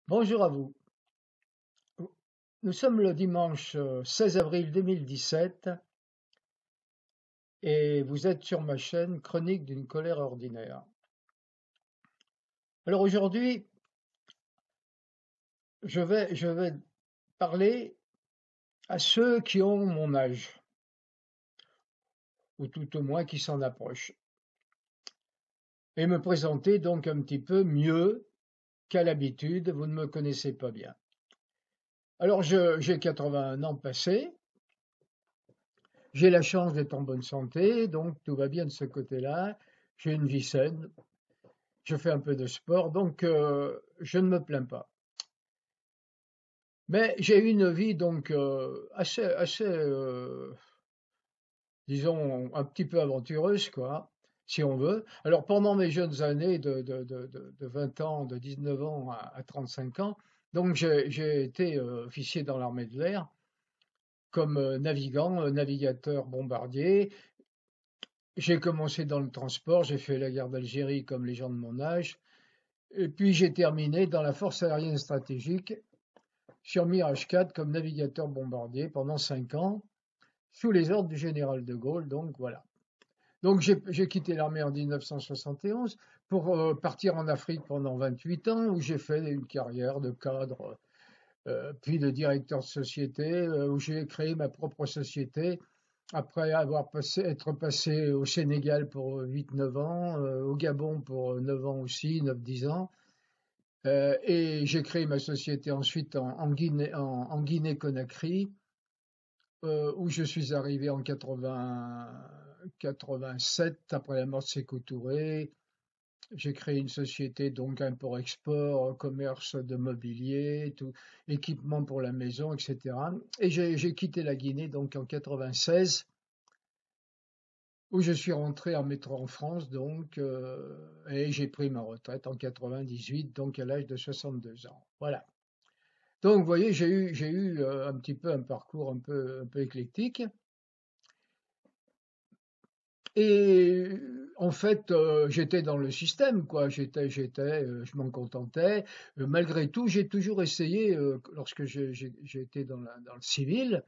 Bonjour à vous. Nous sommes le dimanche 16 avril 2017 et vous êtes sur ma chaîne Chronique d'une colère ordinaire. Alors aujourd'hui, je vais parler à ceux qui ont mon âge, ou tout au moins qui s'en approchent, et me présenter donc un petit peu mieux qu'à l'habitude, vous ne me connaissez pas bien. Alors j'ai 81 ans passés, j'ai la chance d'être en bonne santé, donc tout va bien de ce côté-là, j'ai une vie saine, je fais un peu de sport, donc je ne me plains pas. Mais j'ai eu une vie donc assez disons, un petit peu aventureuse, quoi, si on veut. Alors pendant mes jeunes années de 20 ans, de 19 ans à 35 ans, donc j'ai été officier dans l'armée de l'air comme navigant, navigateur bombardier. J'ai commencé dans le transport, j'ai fait la guerre d'Algérie comme les gens de mon âge. Et puis j'ai terminé dans la force aérienne stratégique sur Mirage 4 comme navigateur bombardier pendant 5 ans, sous les ordres du général de Gaulle. Donc voilà. Donc j'ai quitté l'armée en 1971 pour partir en Afrique pendant 28 ans, où j'ai fait une carrière de cadre, puis de directeur de société, où j'ai créé ma propre société. Après être passé au Sénégal pour 8-9 ans, au Gabon pour 9 ans aussi, 9-10 ans. Et j'ai créé ma société ensuite en Guinée-Conakry, où je suis arrivé en 87, après la mort de Sékou Touré. J'ai créé une société, donc import-export, commerce de mobilier, tout, équipement pour la maison, etc. Et j'ai quitté la Guinée donc en 96, où je suis rentré en métro en France, donc, et j'ai pris ma retraite en 98, donc à l'âge de 62 ans. Voilà. Donc, vous voyez, j'ai eu un petit peu un parcours un peu éclectique. Et en fait, j'étais dans le système, quoi. Je m'en contentais. Malgré tout, j'ai toujours essayé, lorsque j'ai été dans le civil,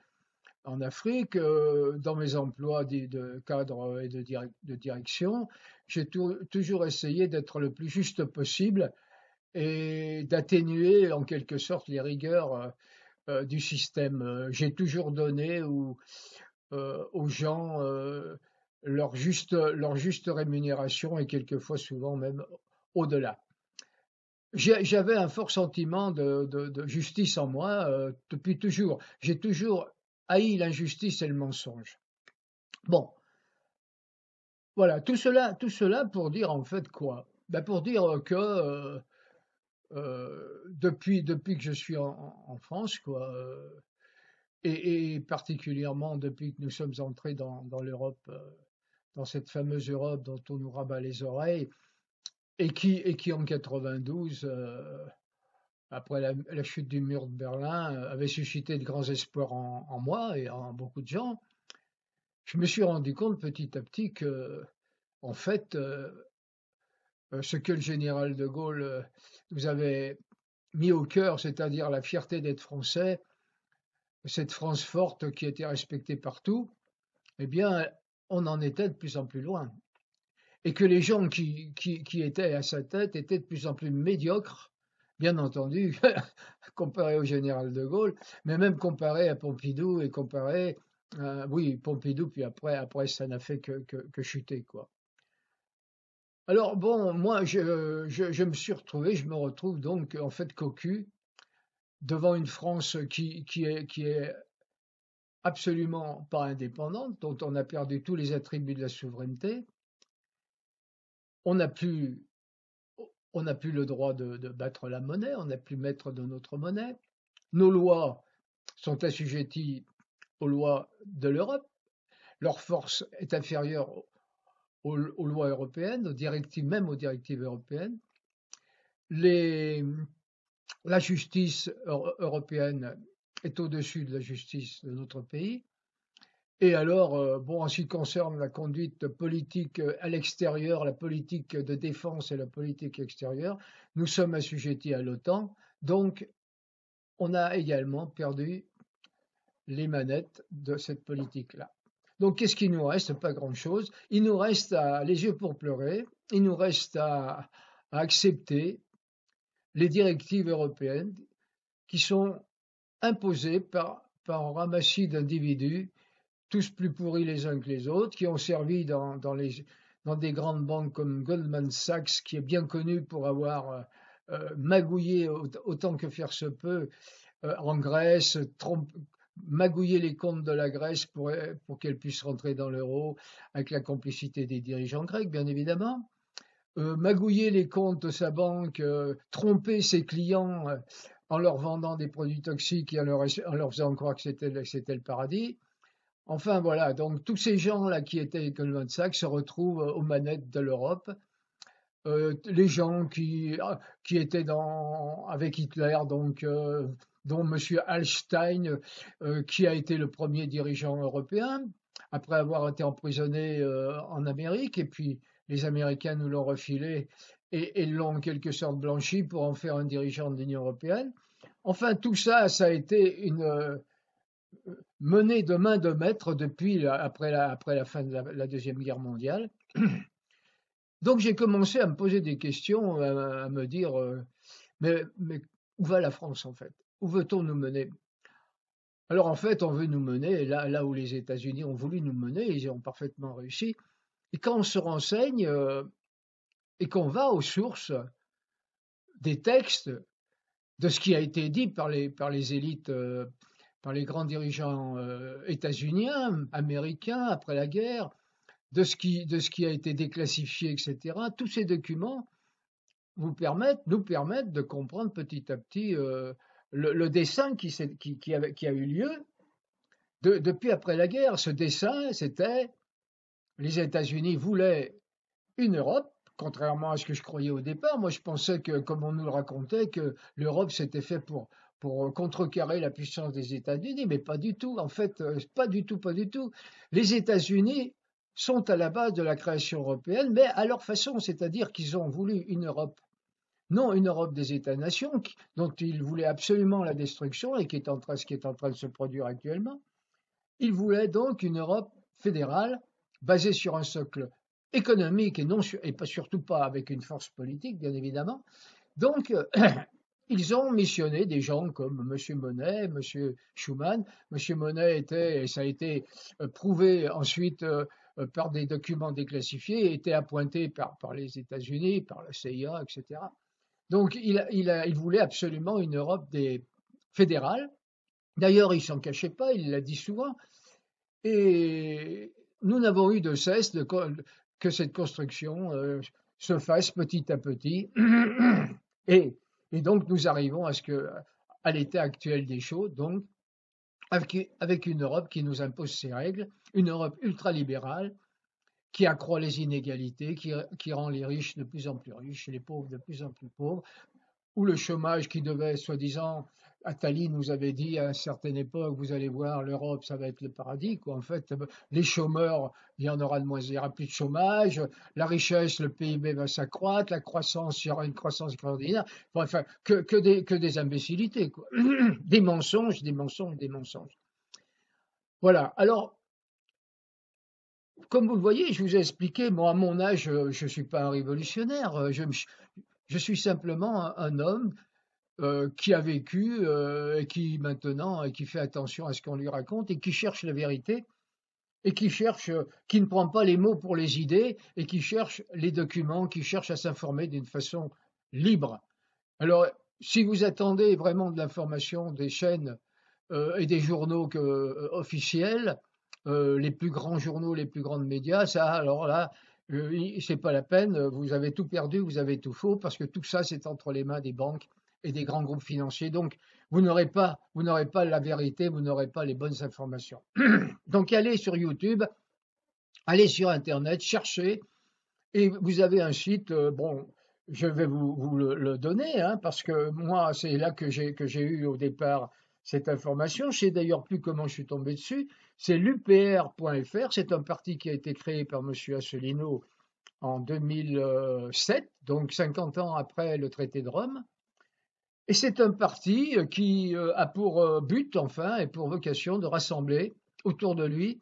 en Afrique, dans mes emplois de cadre et de direction, j'ai toujours essayé d'être le plus juste possible et d'atténuer en quelque sorte les rigueurs du système. J'ai toujours donné aux gens leur juste rémunération et quelquefois souvent même au-delà. J'avais un fort sentiment de justice en moi depuis toujours. J'ai toujours haï l'injustice et le mensonge. Bon, voilà, tout cela pour dire en fait quoi? Ben pour dire que depuis que je suis en France, quoi, et particulièrement depuis que nous sommes entrés dans l'Europe, dans cette fameuse Europe dont on nous rabat les oreilles, et qui en 92, après la chute du mur de Berlin, avait suscité de grands espoirs en moi et en beaucoup de gens. Je me suis rendu compte petit à petit que, en fait, ce que le général de Gaulle nous avait mis au cœur, c'est-à-dire la fierté d'être français, cette France forte qui était respectée partout, eh bien, on en était de plus en plus loin. Et que les gens qui étaient à sa tête étaient de plus en plus médiocres, bien entendu, comparé au général de Gaulle, mais même comparé à Pompidou et comparé, oui, Pompidou, puis après ça n'a fait que chuter, quoi. Alors bon, moi, je me retrouve donc en fait cocu devant une France qui est absolument pas indépendante, dont on a perdu tous les attributs de la souveraineté. On n'a plus On n'a plus le droit de battre la monnaie, on n'a plus maître de notre monnaie. Nos lois sont assujetties aux lois de l'Europe. Leur force est inférieure aux lois européennes, aux directives, même aux directives européennes. Les, la justice européenne est au-dessus de la justice de notre pays. Et alors, bon, en ce qui concerne la conduite politique à l'extérieur, la politique de défense et la politique extérieure, nous sommes assujettis à l'OTAN, Donc, on a également perdu les manettes de cette politique-là. Donc, qu'est-ce qu'il nous reste? Pas grand-chose. Il nous reste les yeux pour pleurer, il nous reste à accepter les directives européennes qui sont imposées par un ramassis d'individus, tous plus pourris les uns que les autres, qui ont servi dans des grandes banques comme Goldman Sachs, qui est bien connu pour avoir magouillé autant que faire se peut en Grèce, magouiller les comptes de la Grèce pour qu'elle puisse rentrer dans l'euro, avec la complicité des dirigeants grecs, bien évidemment. Magouiller les comptes de sa banque, tromper ses clients en leur vendant des produits toxiques et en leur faisant croire que c'était le paradis. Enfin voilà, donc tous ces gens-là qui étaient Goldman Sachs se retrouvent aux manettes de l'Europe. Les gens qui étaient avec Hitler, donc dont M. Hallstein, qui a été le premier dirigeant européen, après avoir été emprisonné en Amérique, et puis les Américains nous l'ont refilé et l'ont en quelque sorte blanchi pour en faire un dirigeant de l'Union européenne. Enfin, tout ça, ça a été une menée de main de maître depuis après la fin de la Deuxième Guerre mondiale. Donc j'ai commencé à me poser des questions, à me dire, mais où va la France en fait? Où veut-on nous mener? Alors en fait, on veut nous mener là où les États-Unis ont voulu nous mener, ils ont parfaitement réussi. Et quand on se renseigne et qu'on va aux sources des textes, de ce qui a été dit par les élites, par les grands dirigeants états-uniens, américains après la guerre, de ce qui a été déclassifié, etc., tous ces documents nous permettent de comprendre petit à petit le dessin qui a eu lieu depuis après la guerre. Ce dessin, c'était les États-Unis voulaient une Europe, contrairement à ce que je croyais au départ. Moi, je pensais que, comme on nous le racontait, que l'Europe s'était fait pour contrecarrer la puissance des États-Unis, mais pas du tout. En fait, pas du tout, pas du tout. Les États-Unis sont à la base de la création européenne, mais à leur façon, c'est-à-dire qu'ils ont voulu une Europe, non une Europe des États-nations, dont ils voulaient absolument la destruction et ce qui est en train de se produire actuellement. Ils voulaient donc une Europe fédérale basée sur un socle économique et pas, surtout pas avec une force politique, bien évidemment. Donc, ils ont missionné des gens comme M. Monnet, M. Schuman. M. Monnet était, et ça a été prouvé ensuite par des documents déclassifiés, était appointé par les États-Unis, par la CIA, etc. Donc, il voulait absolument une Europe fédérale. D'ailleurs, il ne s'en cachait pas, il l'a dit souvent. Et nous n'avons eu de cesse que cette construction se fasse petit à petit. Et, et donc, nous arrivons à l'état actuel des choses, donc, avec une Europe qui nous impose ses règles, une Europe ultralibérale, qui accroît les inégalités, qui rend les riches de plus en plus riches et les pauvres de plus en plus pauvres, où le chômage qui devait, soi-disant, Attali nous avait dit à une certaine époque, vous allez voir, l'Europe, ça va être le paradis, quoi. En fait, les chômeurs, il y en aura de moins, il n'y aura plus de chômage, la richesse, le PIB va s'accroître, la croissance, il y aura une croissance extraordinaire. Enfin, que des imbécilités, quoi. Des mensonges, des mensonges, des mensonges. Voilà. Alors, comme vous le voyez, je vous ai expliqué, moi, à mon âge, je ne suis pas un révolutionnaire, je suis simplement un homme qui a vécu et qui maintenant et qui fait attention à ce qu'on lui raconte et qui cherche la vérité et qui ne prend pas les mots pour les idées et qui cherche les documents, qui cherche à s'informer d'une façon libre. Alors, si vous attendez vraiment de l'information des chaînes et des journaux officiels, les plus grands journaux, les plus grands médias, ça, alors là, c'est pas la peine, vous avez tout perdu, vous avez tout faux, parce que tout ça, c'est entre les mains des banques et des grands groupes financiers. Donc, vous n'aurez pas la vérité, vous n'aurez pas les bonnes informations. Donc, allez sur YouTube, allez sur Internet, cherchez, et vous avez un site, bon, je vais vous le donner, hein, parce que moi, c'est là que j'ai eu au départ cette information. Je sais d'ailleurs plus comment je suis tombé dessus. C'est l'UPR.fr. C'est un parti qui a été créé par M. Asselineau en 2007, donc 50 ans après le traité de Rome. Et c'est un parti qui a pour but, enfin, et pour vocation de rassembler autour de lui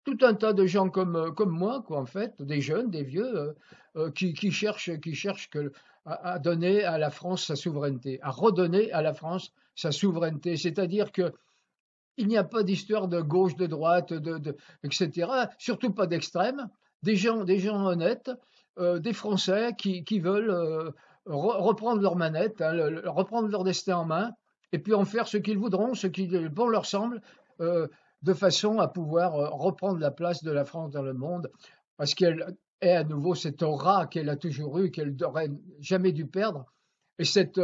tout un tas de gens comme moi, quoi, en fait, des jeunes, des vieux, qui cherchent à donner à la France sa souveraineté, à redonner à la France sa souveraineté. C'est-à-dire que il n'y a pas d'histoire de gauche, de droite, etc. Surtout pas d'extrême. Des gens honnêtes, des Français qui veulent reprendre leur manette, hein, reprendre leur destin en main, et puis en faire ce qu'ils voudront, ce qui bon leur semble, euh, de façon à pouvoir reprendre la place de la France dans le monde, parce qu'elle est à nouveau cette aura qu'elle a toujours eue, qu'elle n'aurait jamais dû perdre, et cet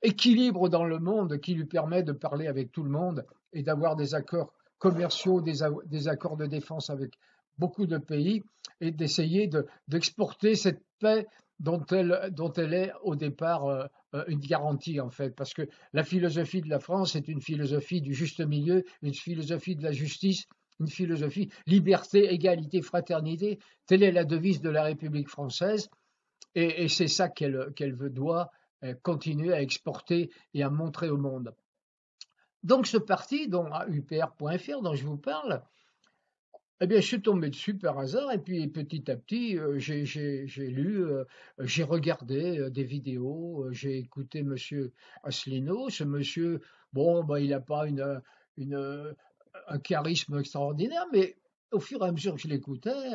équilibre dans le monde qui lui permet de parler avec tout le monde et d'avoir des accords commerciaux, des accords de défense avec beaucoup de pays, et d'essayer d'exporter cette paix dont elle est au départ une garantie, en fait, parce que la philosophie de la France est une philosophie du juste milieu, une philosophie de la justice, une philosophie liberté, égalité, fraternité. Telle est la devise de la République française, et c'est ça qu'elle doit continuer à exporter et à montrer au monde. Donc ce parti, dont UPR.fr, dont je vous parle, eh bien, je suis tombé dessus par hasard, et puis petit à petit, j'ai lu, j'ai regardé des vidéos, j'ai écouté Monsieur Asselineau. Ce monsieur, bon, bah, il n'a pas un charisme extraordinaire, mais au fur et à mesure que je l'écoutais,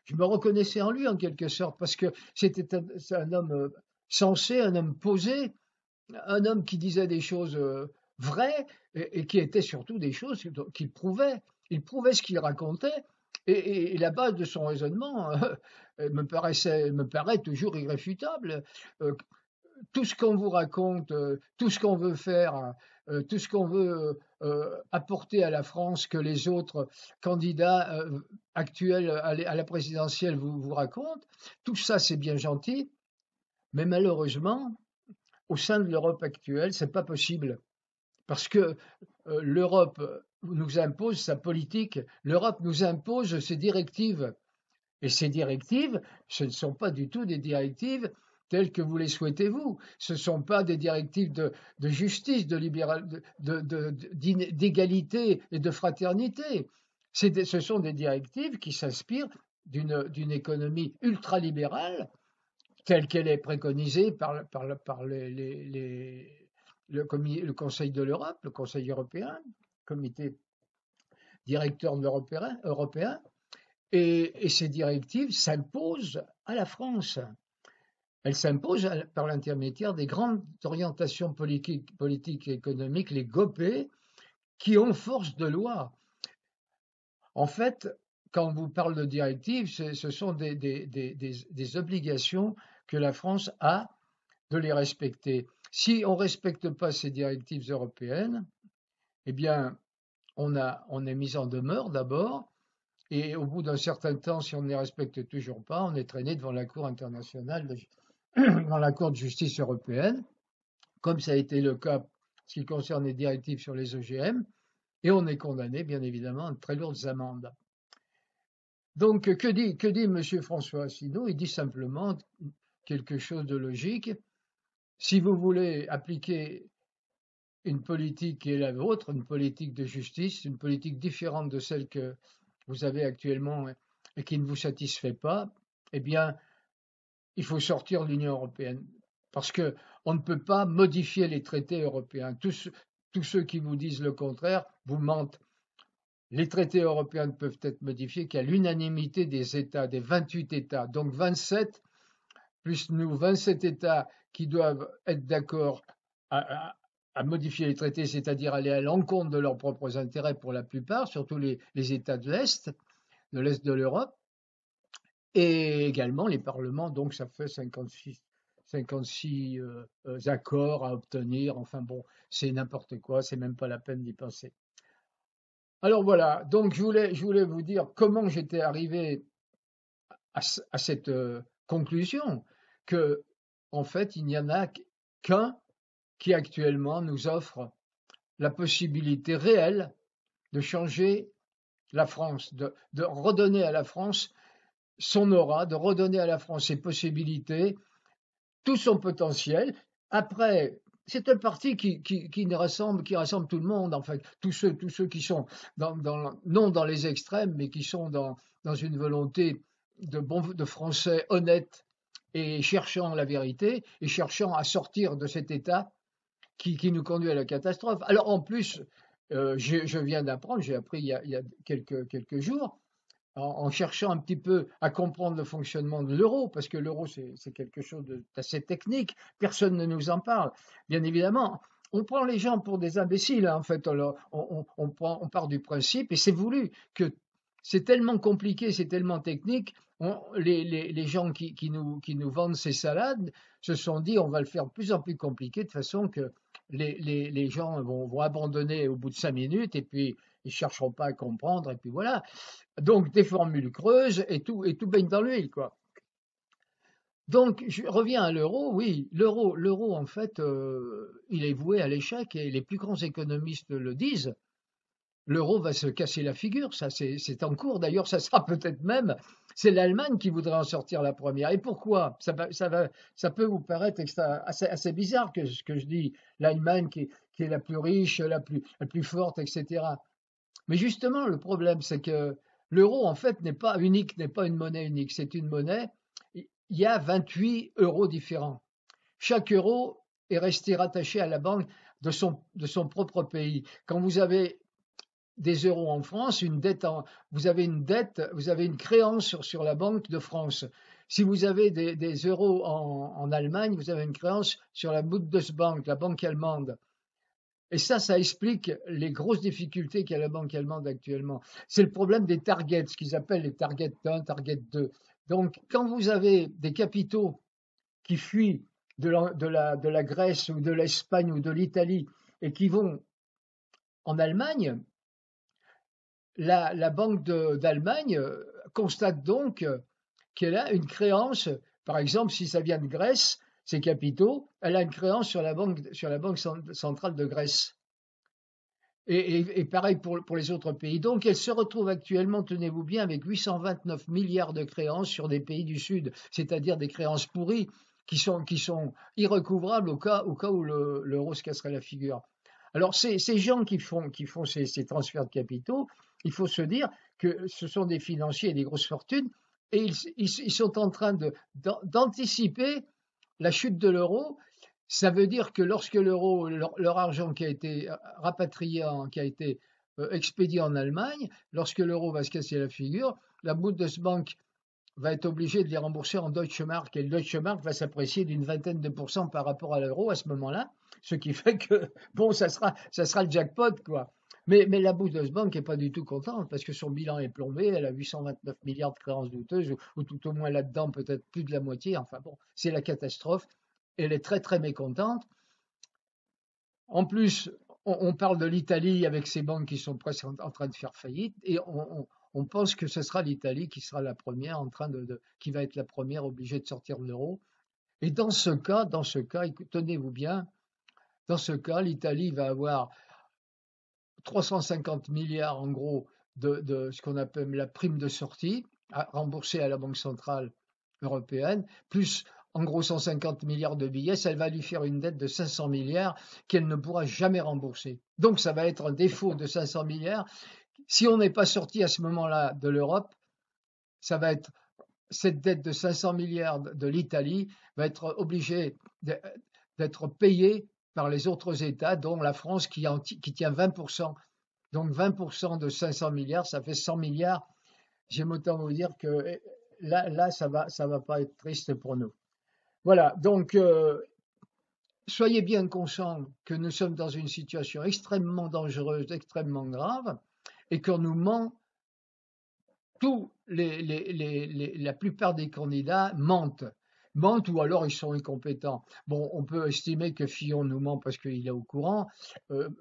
je me reconnaissais en lui en quelque sorte, parce que c'est un homme sensé, un homme posé, un homme qui disait des choses vraies, et qui étaient surtout des choses qu'il prouvait. Il prouvait ce qu'il racontait, et la base de son raisonnement me paraît toujours irréfutable. Euh, Tout ce qu'on vous raconte, tout ce qu'on veut faire, tout ce qu'on veut apporter à la France, que les autres candidats actuels à la présidentielle vous racontent, tout ça c'est bien gentil, mais malheureusement, au sein de l'Europe actuelle, c'est pas possible, parce que l'Europe nous impose sa politique, l'Europe nous impose ses directives, et ces directives, ce ne sont pas du tout des directives telles que vous les souhaitez vous. Ce ne sont pas des directives de justice, d'égalité et de fraternité. Ce sont des directives qui s'inspirent d'une économie ultralibérale, telle qu'elle est préconisée par le Conseil de l'Europe, le Conseil européen, comité directeur de l'Europe européen, et ces directives s'imposent à la France. Elles s'imposent par l'intermédiaire des grandes orientations politiques et économiques, les GOPE, qui ont force de loi. En fait, quand on vous parle de directives, ce sont des obligations que la France a de les respecter. Si on ne respecte pas ces directives européennes, eh bien, on est mis en demeure d'abord, et au bout d'un certain temps, si on ne les respecte toujours pas, on est traîné devant la Cour internationale, devant la Cour de justice européenne, comme ça a été le cas en ce qui concerne les directives sur les OGM, et on est condamné, bien évidemment, à de très lourdes amendes. Donc, que dit M. François Asselineau? Il dit simplement quelque chose de logique. Si vous voulez appliquer une politique qui est la vôtre, une politique de justice, une politique différente de celle que vous avez actuellement et qui ne vous satisfait pas, eh bien, il faut sortir de l'Union européenne. Parce qu'on ne peut pas modifier les traités européens. Tous ceux qui vous disent le contraire vous mentent. Les traités européens ne peuvent être modifiés qu'à l'unanimité des États, des 28 États. Donc 27, plus nous, 27 États qui doivent être d'accord à modifier les traités, c'est-à-dire aller à l'encontre de leurs propres intérêts pour la plupart, surtout les États de l'Est de l'Europe, et également les parlements. Donc ça fait 56 accords à obtenir. Enfin bon, c'est n'importe quoi, c'est même pas la peine d'y penser. Alors voilà, donc je voulais vous dire comment j'étais arrivé à cette conclusion, que en fait il n'y en a qu'un qui actuellement nous offre la possibilité réelle de changer la France, de redonner à la France son aura, de redonner à la France ses possibilités, tout son potentiel, Après, c'est un parti qui rassemble tout le monde, en fait, tous ceux qui sont non dans les extrêmes, mais qui sont dans une volonté de Français honnêtes et cherchant la vérité et cherchant à sortir de cet état qui nous conduit à la catastrophe. Alors en plus, je viens d'apprendre, j'ai appris il y a quelques jours, en cherchant un petit peu à comprendre le fonctionnement de l'euro, parce que l'euro, c'est quelque chose d'assez technique, personne ne nous en parle. Bien évidemment, on prend les gens pour des imbéciles, hein, en fait, on part du principe, et c'est voulu, que c'est tellement compliqué, c'est tellement technique, les gens qui nous vendent ces salades se sont dit on va le faire de plus en plus compliqué, de façon que les gens vont abandonner au bout de 5 minutes, et puis ils ne chercheront pas à comprendre, et puis voilà. Donc des formules creuses et tout baigne dans l'huile, quoi. Donc je reviens à l'euro, oui, l'euro en fait, il est voué à l'échec et les plus grands économistes le disent. L'euro va se casser la figure, ça c'est en cours. D'ailleurs, ça sera peut-être même, c'est l'Allemagne qui voudrait en sortir la première. Et pourquoi? Ça peut vous paraître assez bizarre que ce que je dis. L'Allemagne qui est la plus riche, la plus forte, etc. Mais justement, le problème, c'est que l'euro, en fait, n'est pas unique, n'est pas une monnaie unique. C'est une monnaie. Il y a 28 euros différents. Chaque euro est resté rattaché à la banque de son propre pays. Quand vous avez des euros en France, vous avez une dette, vous avez une créance sur la Banque de France. Si vous avez des euros en Allemagne, vous avez une créance sur la Bundesbank, la banque allemande. Et ça explique les grosses difficultés qu'a la banque allemande actuellement. C'est le problème des targets, ce qu'ils appellent les targets 1, target 2. Donc, quand vous avez des capitaux qui fuient de la Grèce ou de l'Espagne ou de l'Italie et qui vont en Allemagne, la Banque d'Allemagne constate donc qu'elle a une créance. Par exemple, si ça vient de Grèce, ces capitaux, elle a une créance sur la banque centrale de Grèce. Et pareil pour les autres pays. Donc, elle se retrouve actuellement, tenez-vous bien, avec 829 milliards de créances sur des pays du Sud, c'est-à-dire des créances pourries qui sont irrecouvrables au cas où l'euro se casserait la figure. Alors, ces gens qui font ces transferts de capitaux, il faut se dire que ce sont des financiers et des grosses fortunes, et ils sont en train d'anticiper la chute de l'euro. Ça veut dire que lorsque l'euro, leur argent qui a été rapatrié, qui a été expédié en Allemagne, lorsque l'euro va se casser la figure, la Bundesbank va être obligée de les rembourser en Deutsche Mark, et le Deutsche Mark va s'apprécier d'une vingtaine de pourcents par rapport à l'euro à ce moment-là, ce qui fait que, bon, ça sera le jackpot, quoi. Mais la Bundesbank n'est pas du tout contente parce que son bilan est plombé, elle a 829 milliards de créances douteuses, ou tout au moins là-dedans peut-être plus de la moitié, enfin bon, c'est la catastrophe. Elle est très très mécontente. En plus, on parle de l'Italie avec ses banques qui sont presque en train de faire faillite, et on pense que ce sera l'Italie qui sera la première qui va être la première obligée de sortir de l'euro. Et dans ce cas, tenez-vous bien, dans ce cas, l'Italie va avoir 350 milliards en gros de ce qu'on appelle la prime de sortie, remboursée à la Banque centrale européenne, plus en gros 150 milliards de billets, ça va lui faire une dette de 500 milliards qu'elle ne pourra jamais rembourser. Donc ça va être un défaut de 500 milliards. Si on n'est pas sorti à ce moment-là de l'Europe, ça va être cette dette de 500 milliards de l'Italie va être obligée d'être payée par les autres États, dont la France qui tient 20%. Donc 20% de 500 milliards, ça fait 100 milliards. J'aime autant vous dire que là ça va pas être triste pour nous. Voilà, donc soyez bien conscients que nous sommes dans une situation extrêmement dangereuse, extrêmement grave, et qu'on nous ment. La plupart des candidats mentent ou alors ils sont incompétents. Bon, on peut estimer que Fillon nous ment parce qu'il est au courant.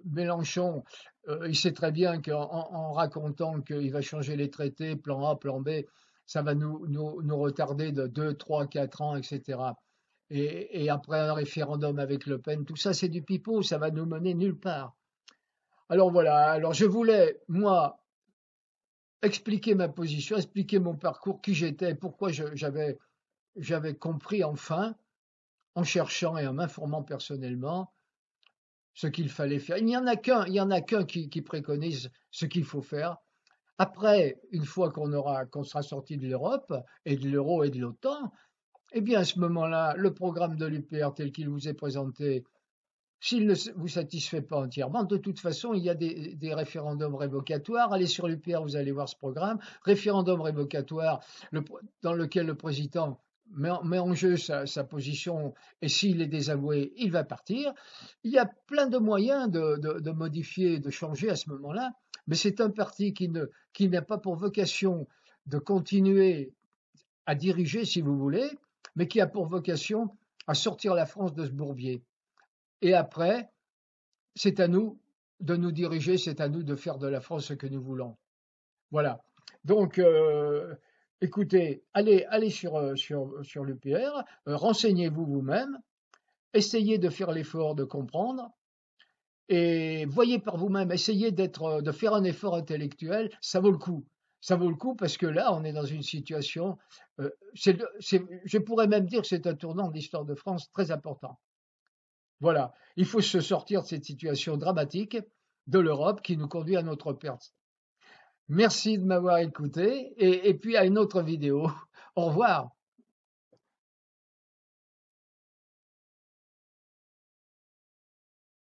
Mélenchon, il sait très bien qu'en racontant qu'il va changer les traités, plan A, plan B, ça va nous retarder de 2, 3, 4 ans, etc. Et après un référendum avec Le Pen, tout ça c'est du pipeau, ça va nous mener nulle part. Alors voilà, alors je voulais, moi, expliquer ma position, expliquer mon parcours, qui j'étais, pourquoi j'avais compris enfin en cherchant et en m'informant personnellement ce qu'il fallait faire. Il n'y en a qu'un qui préconise ce qu'il faut faire. Après, une fois qu'on sera sorti de l'Europe et de l'euro et de l'OTAN, eh bien, à ce moment-là, le programme de l'UPR tel qu'il vous est présenté, s'il ne vous satisfait pas entièrement, de toute façon, il y a des référendums révocatoires. Allez sur l'UPR, vous allez voir ce programme. Référendum révocatoire dans lequel le président met en jeu sa position et s'il est désavoué, il va partir. Il y a plein de moyens de modifier, de changer à ce moment-là, mais c'est un parti qui n'a pas pour vocation de continuer à diriger, si vous voulez, mais qui a pour vocation à sortir la France de ce bourbier. Et après, c'est à nous de nous diriger, c'est à nous de faire de la France ce que nous voulons. Voilà. Donc, écoutez, allez sur l'UPR, renseignez-vous vous-même, essayez de faire l'effort de comprendre et voyez par vous-même, essayez de faire un effort intellectuel, ça vaut le coup. Ça vaut le coup parce que là, on est dans une situation, je pourrais même dire que c'est un tournant de l'histoire de France très important. Voilà, il faut se sortir de cette situation dramatique de l'Europe qui nous conduit à notre perte. Merci de m'avoir écouté et puis à une autre vidéo. Au revoir.